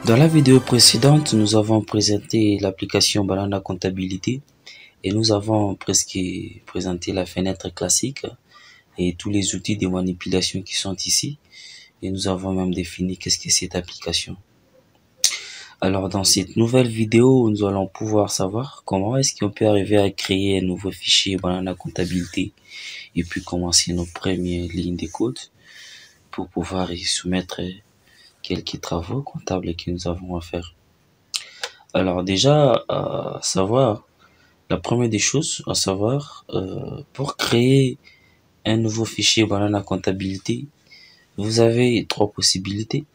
Dans la vidéo précédente, nous avons présenté l'application Banana Comptabilité et nous avons presque présenté la fenêtre classique et tous les outils de manipulation qui sont ici. Et nous avons même défini qu'est-ce que c'est cette application. Alors dans cette nouvelle vidéo, nous allons pouvoir savoir comment est-ce qu'on peut arriver à créer un nouveau fichier Banana Comptabilité et puis commencer nos premières lignes de code pour pouvoir y soumettre quelques travaux comptables que nous avons à faire. Alors déjà, à savoir, la première des choses à savoir, pour créer un nouveau fichier Banana Comptabilité, vous avez trois possibilités.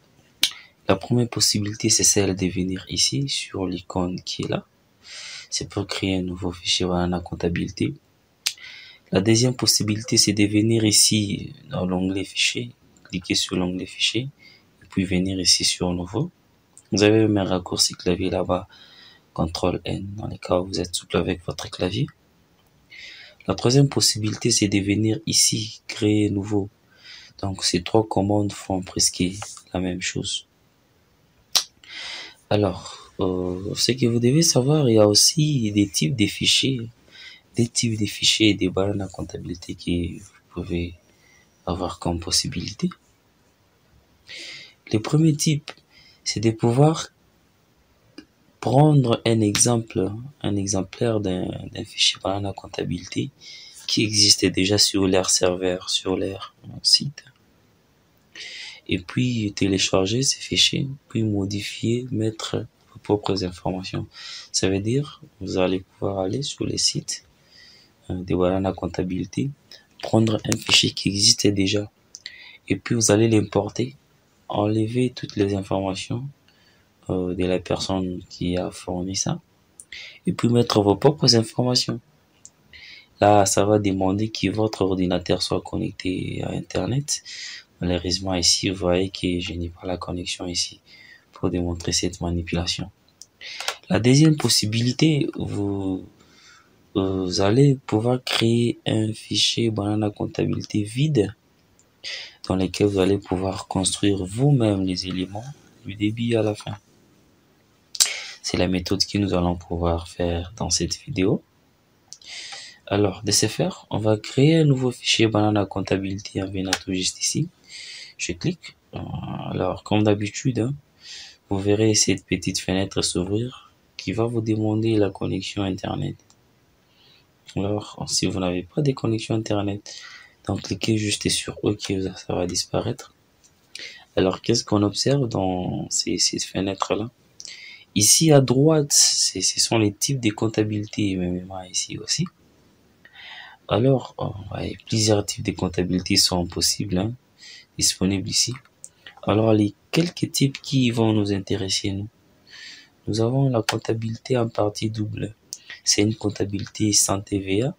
La première possibilité, c'est celle de venir ici sur l'icône qui est là. C'est pour créer un nouveau fichier Banana Comptabilité. La deuxième possibilité, c'est de venir ici dans l'onglet Fichier, cliquer sur l'onglet Fichier, et puis venir ici sur Nouveau. Vous avez même un raccourci clavier là-bas, CTRL-N, dans les cas où vous êtes souple avec votre clavier. La troisième possibilité, c'est de venir ici, créer nouveau. Donc, ces trois commandes font presque la même chose. Alors, ce que vous devez savoir, il y a aussi des types de fichiers, et des Banana Comptabilité que vous pouvez avoir comme possibilité. Le premier type, c'est de pouvoir prendre un exemplaire d'un fichier Banana Comptabilité qui existait déjà sur leur serveur, sur leur site. Et puis télécharger ces fichiers, puis modifier, mettre vos propres informations. Ça veut dire, vous allez pouvoir aller sur les sites de Banana Comptabilité, prendre un fichier qui existait déjà, et puis vous allez l'importer, enlever toutes les informations de la personne qui a fourni ça, et puis mettre vos propres informations. Là, ça va demander que votre ordinateur soit connecté à Internet. Malheureusement, ici, vous voyez que je n'ai pas la connexion ici pour démontrer cette manipulation. La deuxième possibilité, vous allez pouvoir créer un fichier Banana Comptabilité vide dans lequel vous allez pouvoir construire vous-même les éléments du début à la fin. C'est la méthode que nous allons pouvoir faire dans cette vidéo. Alors, de ce faire, on va créer un nouveau fichier Banana Comptabilité en venant tout juste ici. Je clique. Alors, comme d'habitude, vous verrez cette petite fenêtre s'ouvrir qui va vous demander la connexion Internet. Alors, si vous n'avez pas de connexion Internet, donc cliquez juste sur OK, ça va disparaître. Alors, qu'est-ce qu'on observe dans ces fenêtres-là? Ici à droite, ce sont les types de comptabilité, même ici aussi. Alors, plusieurs types de comptabilité sont possibles, disponibles ici. Alors, les quelques types qui vont nous intéresser, nous avons la comptabilité en partie double. C'est une comptabilité sans TVA.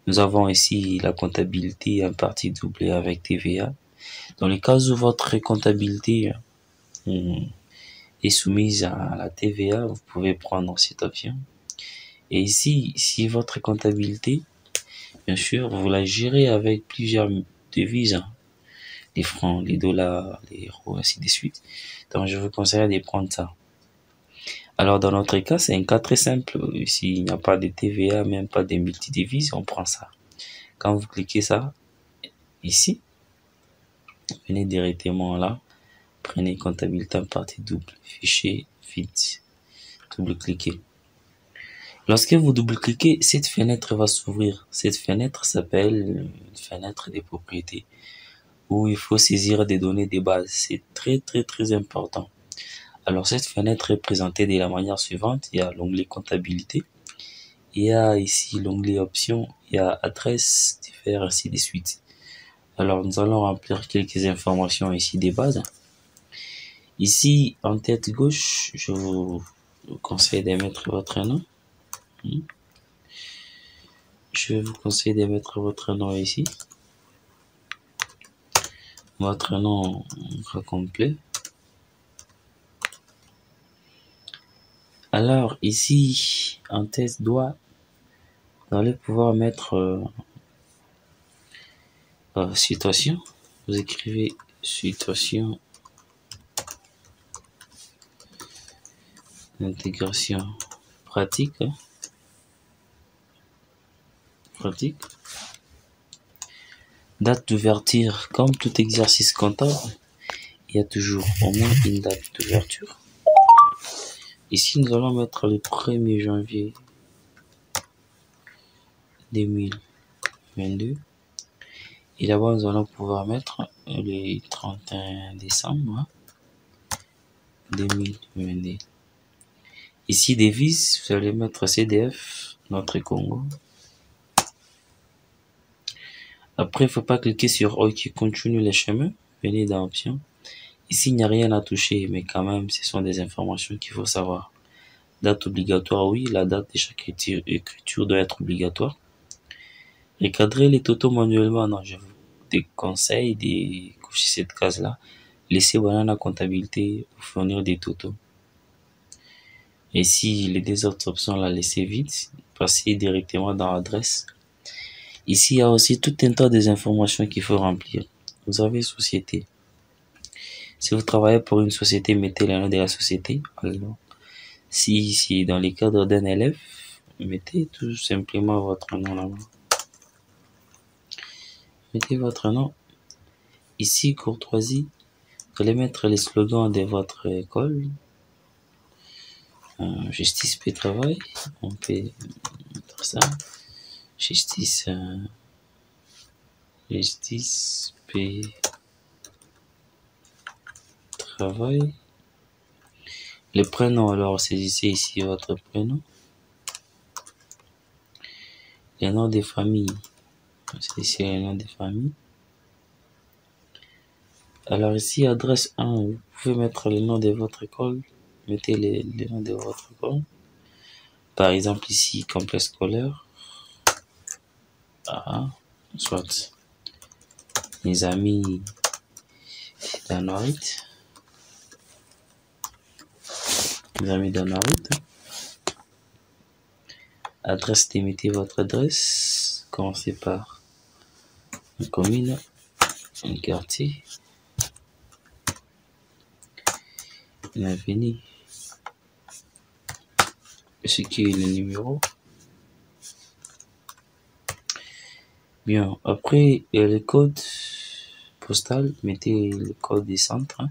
Nous avons ici la comptabilité en partie doublée avec TVA. Dans le cas où votre comptabilité est soumise à la TVA, vous pouvez prendre cette option. Et ici, si votre comptabilité, bien sûr, vous la gérez avec plusieurs devises, les francs, les dollars, les euros, ainsi de suite. Donc, je vous conseille de prendre ça. Alors, dans notre cas, c'est un cas très simple. Ici, il n'y a pas de TVA, même pas de multidevises, on prend ça. Quand vous cliquez ça, ici, venez directement là, prenez comptabilité en partie double, fichier vide, double-cliquez. Lorsque vous double-cliquez, cette fenêtre va s'ouvrir. Cette fenêtre s'appelle une fenêtre des propriétés, où il faut saisir des données de base. C'est très important. Alors, cette fenêtre est présentée de la manière suivante. Il y a l'onglet comptabilité. Il y a ici l'onglet options. Il y a adresse, divers, ainsi de suite. Alors, nous allons remplir quelques informations ici de base. Ici, en tête gauche, je vous conseille de mettre votre nom. Je vous conseille de mettre votre nom ici. Votre nom complet. Alors ici, en tête droit, vous allez pouvoir mettre situation. Vous écrivez situation Intégration pratique, pratique. Date d'ouverture, comme tout exercice comptable, il y a toujours au moins une date d'ouverture. Ici, nous allons mettre le 1er janvier 2022. Et là-bas, nous allons pouvoir mettre le 31 décembre 2022. Ici, devise, vous allez mettre CDF, notre Congo. Après, il ne faut pas cliquer sur OK, continue les chemins. Venez dans Options. Ici, il n'y a rien à toucher, mais quand même, ce sont des informations qu'il faut savoir. Date obligatoire, oui, la date de chaque écriture doit être obligatoire. Recadrer les totaux manuellement, non, je vous déconseille de cocher cette case-là. Laissez Banana Comptabilité vous fournir des totaux. Et si les deux autres options, la laissez vite, passez directement dans l'adresse. Ici, il y a aussi tout un tas des informations qu'il faut remplir. Vous avez société. Si vous travaillez pour une société, mettez le nom de la société. Alors, si c'est dans le cadre d'un élève, mettez tout simplement votre nom là-bas. Mettez votre nom. Ici, courtoisie, vous allez mettre les slogans de votre école. Justice, paix, travail. On peut mettre ça. Justice, paix, travail. Le prénom, alors saisissez ici votre prénom. Les noms des familles. Saisissez les noms des familles. Alors ici, adresse 1, vous pouvez mettre le nom de votre école. Mettez le nom de votre école. Par exemple ici, complexe scolaire. Soit mes amis d'Anorit. Mes amis d'Anorit. Adresse, mettez votre adresse. Commencez par une commune, un quartier, une avenue. Ce qui est le numéro. Bien, après, il y a le code postal. Mettez le code des centres.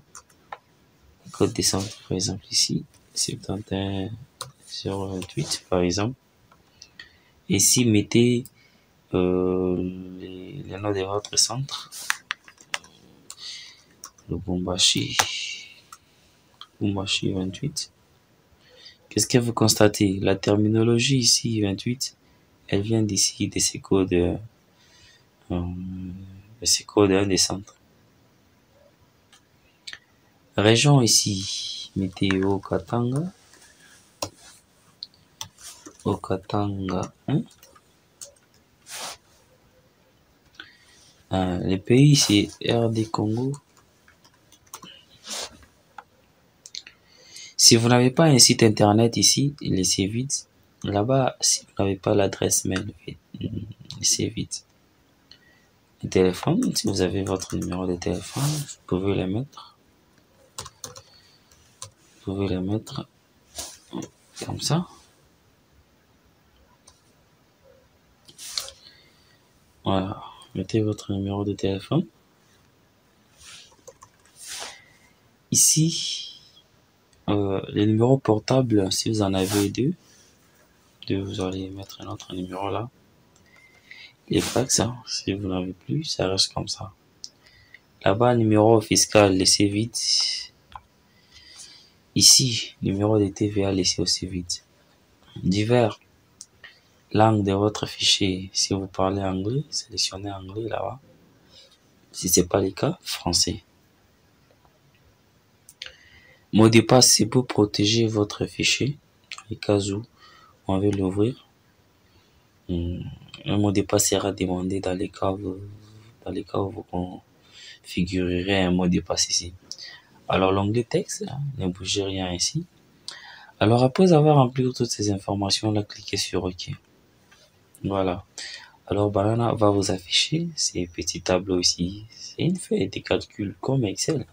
Le code des centres, par exemple, ici, 71028, par exemple. Ici, mettez les noms de votre centre. Le Bombashi 28. Qu'est-ce que vous constatez? La terminologie ici, 28, elle vient d'ici, de ces codes, un des centres. Région ici, mettez Okatanga. Okatanga 1. Le pays, c'est RD Congo. Si vous n'avez pas un site internet ici, laissez vide. Là-bas, si vous n'avez pas l'adresse mail, laissez vide. Le téléphone, si vous avez votre numéro de téléphone, vous pouvez le mettre. Vous pouvez le mettre comme ça. Voilà. Mettez votre numéro de téléphone. Ici, les numéros portables, si vous en avez deux, vous allez mettre un autre numéro là. Les fax, si vous n'avez plus, ça reste comme ça. Là-bas, numéro fiscal, laissez vide. Ici, numéro de TVA, laissez aussi vide. Divers, langue de votre fichier. Si vous parlez anglais, sélectionnez anglais là-bas. Si c'est pas le cas, français. Mot de passe, c'est pour protéger votre fichier. Dans les cas où on veut l'ouvrir. Un mot de passe sera demandé dans les cas où vous configurerez un mot de passe ici. Alors l'onglet texte, ne bougez rien ici. Alors après avoir rempli toutes ces informations, là, cliquez sur OK. Voilà. Alors Banana va vous afficher ces petits tableaux ici. C'est une feuille de calcul comme Excel.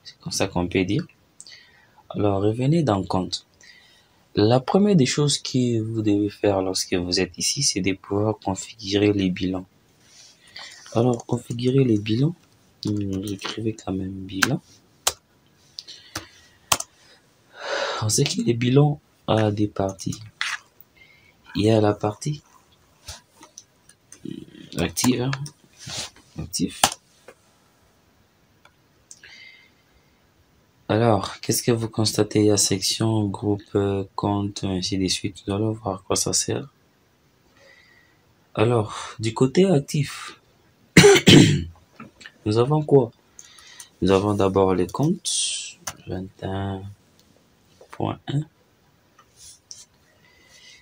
C'est comme ça qu'on peut dire. Alors revenez dans compte. La première des choses que vous devez faire lorsque vous êtes ici, c'est de pouvoir configurer les bilans. Alors, configurer les bilans, vous écrivez quand même bilan. On sait que les bilans a des parties. Il y a la partie active, actif. Alors, qu'est-ce que vous constatez? Il y a section, groupe, compte, ainsi de suite. Nous allons voir à quoi ça sert. Alors, du côté actif, nous avons quoi? Nous avons d'abord les comptes, 21.1.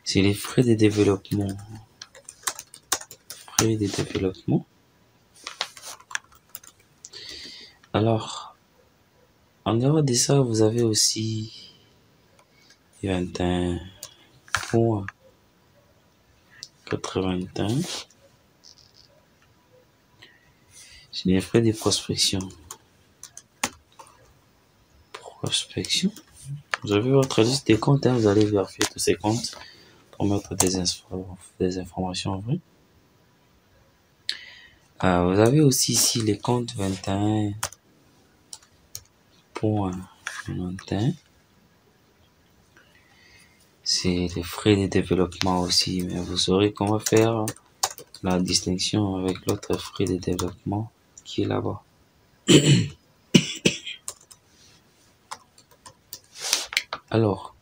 C'est les frais de développement. Frais de développement. Alors, en dehors de ça, vous avez aussi 21.81. C'est les frais de prospection. Prospection. Vous avez votre liste des comptes, vous allez vérifier tous ces comptes pour mettre des informations vraies. Vous avez aussi ici les comptes 21.91. C'est les frais de développement aussi, mais vous saurez comment faire la distinction avec l'autre frais de développement qui est là-bas. Alors,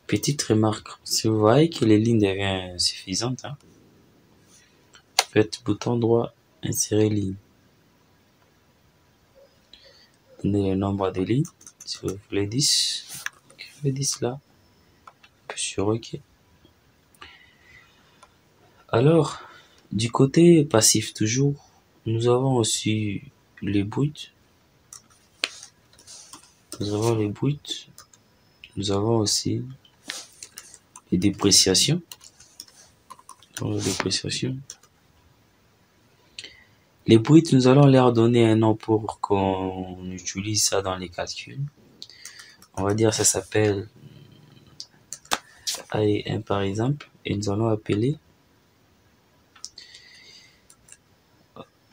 petite remarque, si vous voyez que les lignes deviennent insuffisantes, faites bouton droit, insérer ligne. Donnez le nombre de lignes, si vous voulez 10, écrivez 10 là, puis sur OK. Alors, du côté passif toujours, nous avons aussi les bruts. Nous avons les bruts. Nous avons aussi les dépréciations. Les bruts, nous allons leur donner un nom pour qu'on utilise ça dans les calculs. On va dire ça s'appelle AE1 par exemple, et nous allons appeler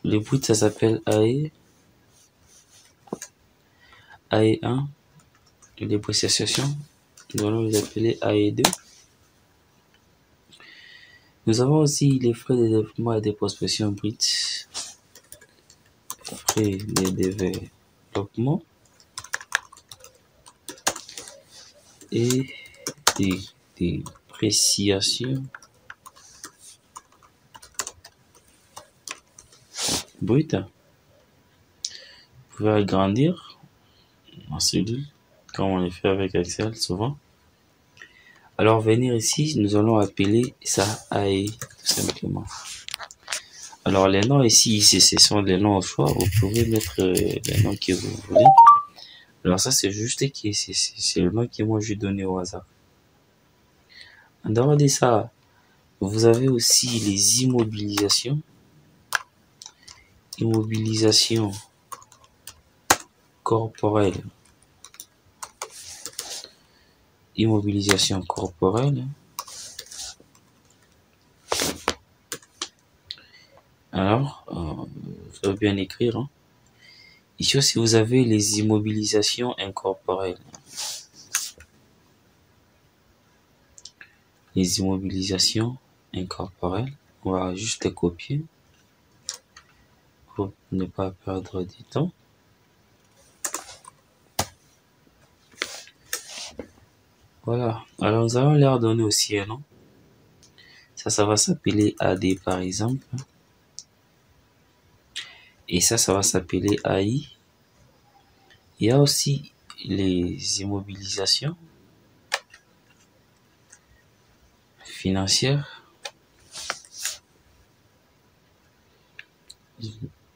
les bruts, ça s'appelle AE1, les dépréciations, nous allons les appeler AE2. Nous avons aussi les frais de développement et de prospection brutes. Frais de développement et des dépréciations brutes. Vous pouvez agrandir en cellule, comme on le fait avec Excel souvent. Alors, venir ici, nous allons appeler ça AE, tout simplement. Alors, les noms ici, ce sont les noms au choix. Vous pouvez mettre les noms que vous voulez. Alors, ça, c'est juste que c'est le nom que moi, j'ai donné au hasard. En dehors de ça, vous avez aussi les immobilisations. Immobilisation corporelle. Immobilisation corporelle. Alors, je vais bien écrire. Ici aussi, vous avez les immobilisations incorporelles. Les immobilisations incorporelles. On va juste les copier pour ne pas perdre du temps. Voilà. Alors, nous allons leur donner aussi un nom. Ça va s'appeler AD par exemple. Et ça va s'appeler AI. Il y a aussi les immobilisations financières.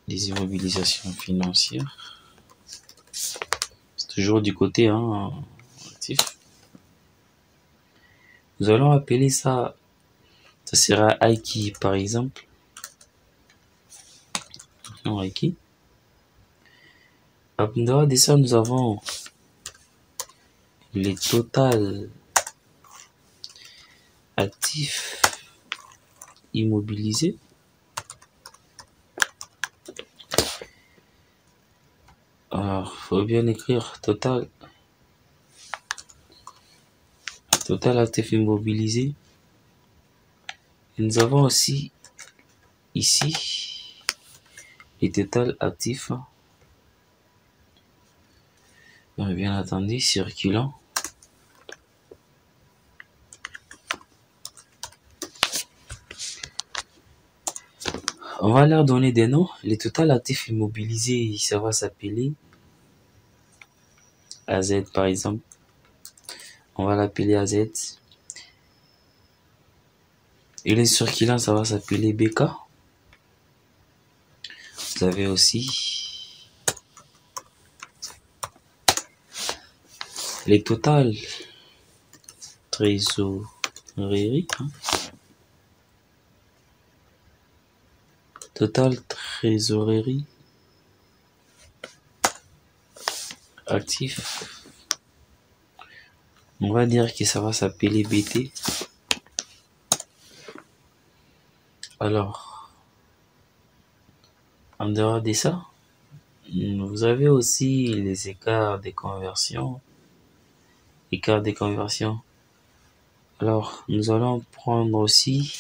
Les immobilisations financières. C'est toujours du côté actif. Nous allons appeler ça, ça sera Aiki par exemple. Non, Aiki. En dehors de ça, nous avons les totales actifs immobilisés. Alors, faut bien écrire total actifs immobilisés. Et nous avons aussi ici les total actifs, bien entendu, circulants. On va leur donner des noms. Les total actifs immobilisés, ça va s'appeler AZ par exemple. On va l'appeler AZ. Et les circulants, ça va s'appeler BK. Vous avez aussi les total trésorerie. Total trésorerie actif. On va dire que ça va s'appeler BT. Alors, en dehors de ça, vous avez aussi les écarts de conversion. Alors, nous allons prendre aussi,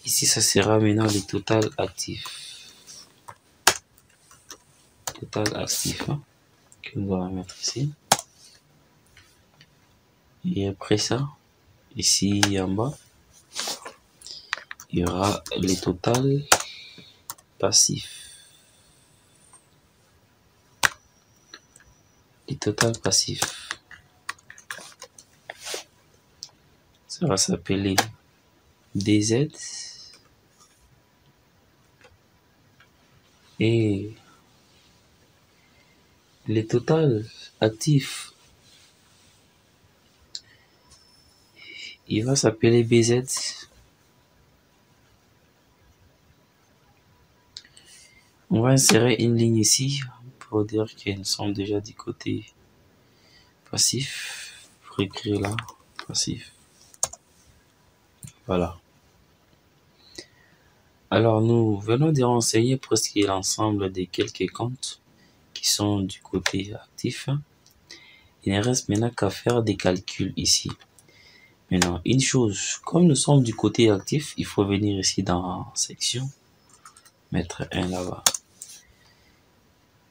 ici ça sera maintenant les total actifs. Total actif, que nous allons mettre ici. Et après ça, ici en bas, il y aura les total passifs. Les total passifs. Ça va s'appeler DZ. Et les total actifs, il va s'appeler BZ. On va insérer une ligne ici pour dire qu'ils sont déjà du côté passif. Pour écrire là, passif. Voilà. Alors nous venons de renseigner presque l'ensemble des quelques comptes qui sont du côté actif. Il ne reste maintenant qu'à faire des calculs ici. Maintenant, une chose, comme nous sommes du côté actif, il faut venir ici dans section, mettre 1 là-bas.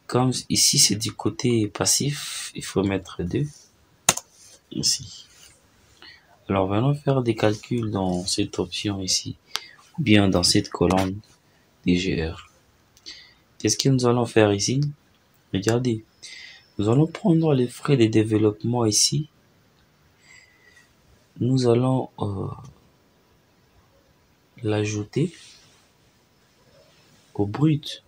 Comme ici c'est du côté passif, il faut mettre 2 ici. Alors venons faire des calculs dans cette option ici, ou bien dans cette colonne DGR. Qu'est-ce que nous allons faire ici? Regardez, nous allons prendre les frais de développement ici. Nous allons l'ajouter au brut.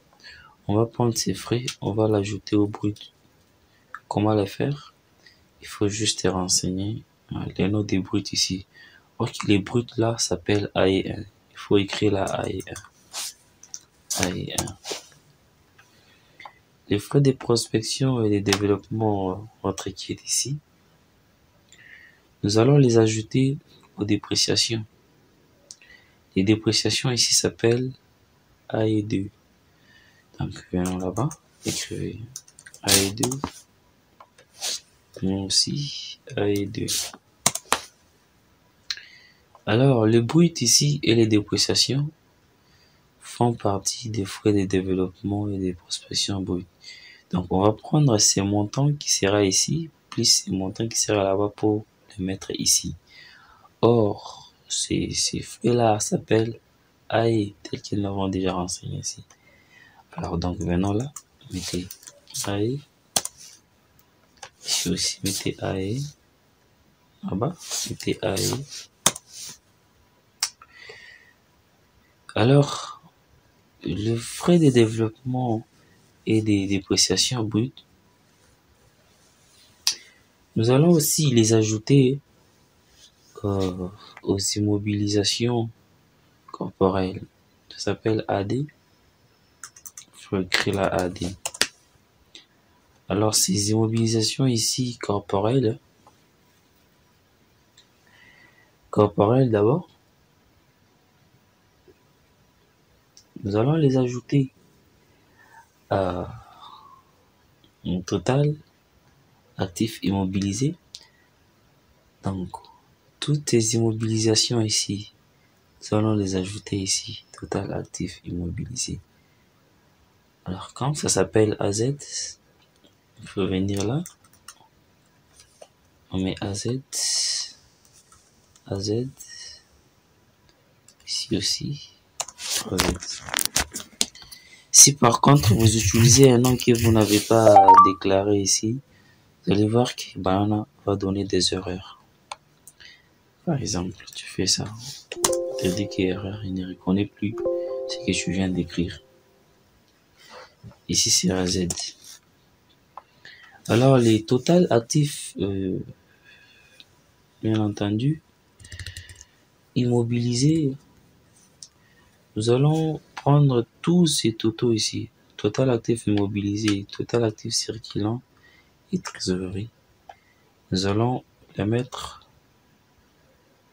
On va prendre ces frais, on va l'ajouter au brut. Comment le faire? Il faut juste renseigner les noms des bruts ici. Or les bruts là s'appellent AE1. Il faut écrire la AE1. AE1. Les frais de prospection et de développement, notre qui est ici, nous allons les ajouter aux dépréciations. Les dépréciations ici s'appellent AE2. Donc, venons là-bas, écrivez AE2. Nous aussi, AE2. Alors, le brut ici et les dépréciations font partie des frais de développement et des prospections brutes. Donc, on va prendre ces montants qui sera ici, plus ces montants qui sera là-bas pour les mettre ici. Or, ces frais-là s'appellent AE, tels qu'ils nous avons déjà renseigné ici. Alors, donc, venons là, mettez AE. Ici aussi, mettez AE. Là-bas, mettez AE. Alors, le frais de développement et des dépréciations brutes, nous allons aussi les ajouter aux immobilisations corporelles. Ça s'appelle AD. Il faut écrire la AD. Alors, ces immobilisations ici corporelles, corporels d'abord. Nous allons les ajouter à un total actifs immobilisés. Donc, toutes ces immobilisations ici, nous allons les ajouter ici, total actif immobilisé. Alors, quand ça s'appelle AZ, il faut venir là, on met AZ, ici aussi, AZ. Si par contre vous utilisez un nom que vous n'avez pas déclaré ici, vous allez voir que Banana va donner des erreurs. Par exemple, tu fais ça, tu dis qu'il y a erreur, il ne reconnaît plus ce que tu viens d'écrire. Ici c'est AZ. Alors les totals actifs, bien entendu, immobilisés, nous allons prendre tous ces totaux ici, total actif immobilisé, total actif circulant et trésorerie. Nous allons les mettre,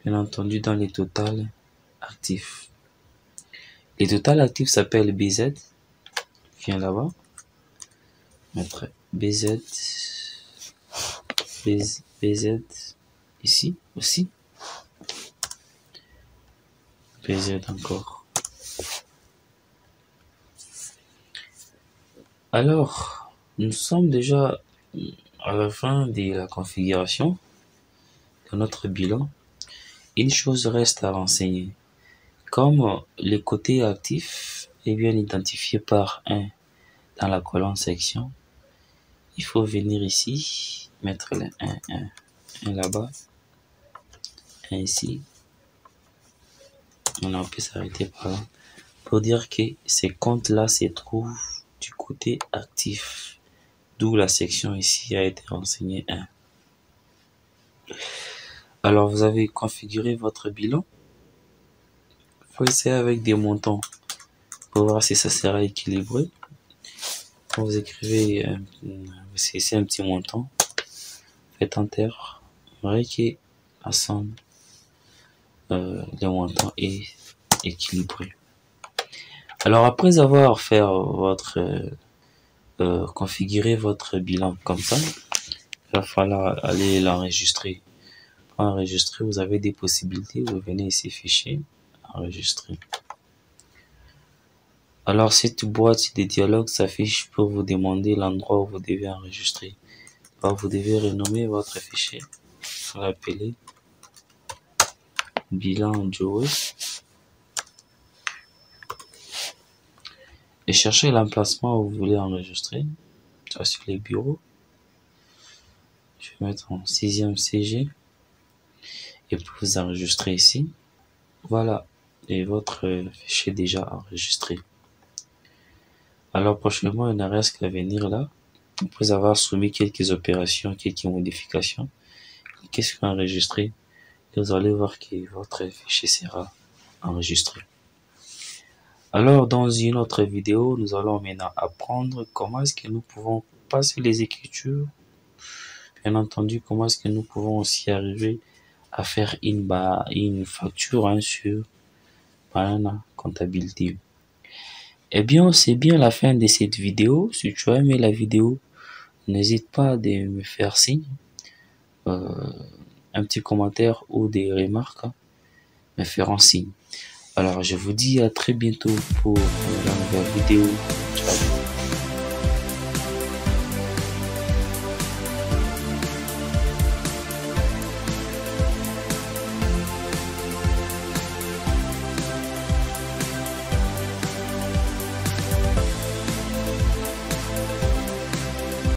bien entendu, dans les totals actifs. Les totals actifs s'appellent BZ. Viens là-bas. Mettre BZ. BZ. Ici aussi. BZ encore. Alors, nous sommes déjà à la fin de la configuration de notre bilan. Une chose reste à renseigner. Comme le côté actif est bien identifié par 1 dans la colonne section, il faut venir ici, mettre le 1 là-bas, 1 ici. On peut s'arrêter par là pour dire que ces comptes-là se trouvent du côté actif, d'où la section ici a été renseignée 1. Alors, vous avez configuré votre bilan. Il faut essayer avec des montants pour voir si ça sera équilibré. Quand vous écrivez, c'est un petit montant, faites Enter. Vous verrez que la somme, le montant est équilibré. Alors, après avoir fait votre configurer votre bilan comme ça, il va falloir aller l'enregistrer. Pour enregistrer, vous avez des possibilités. Vous venez ici, fichier, enregistrer. Alors, cette boîte de dialogue s'affiche pour vous demander l'endroit où vous devez enregistrer. Alors, vous devez renommer votre fichier. Vous l'appelez bilan Joey. Et cherchez l'emplacement où vous voulez enregistrer. Ça, sur les bureaux. Je vais mettre en 6e CG. Et puis vous enregistrez ici. Voilà. Et votre fichier est déjà enregistré. Alors prochainement, il ne reste qu'à venir là. Après avoir soumis quelques opérations, quelques modifications, qu'est-ce qu'on a enregistré, et vous allez voir que votre fichier sera enregistré. Alors dans une autre vidéo, nous allons maintenant apprendre comment est-ce que nous pouvons passer les écritures. Bien entendu, comment est-ce que nous pouvons aussi arriver à faire une facture sur Banana Comptabilité. Eh bien, c'est bien la fin de cette vidéo. Si tu as aimé la vidéo, n'hésite pas à me faire signe, un petit commentaire ou des remarques, me faire signe. Alors, je vous dis à très bientôt pour la nouvelle vidéo. Ciao.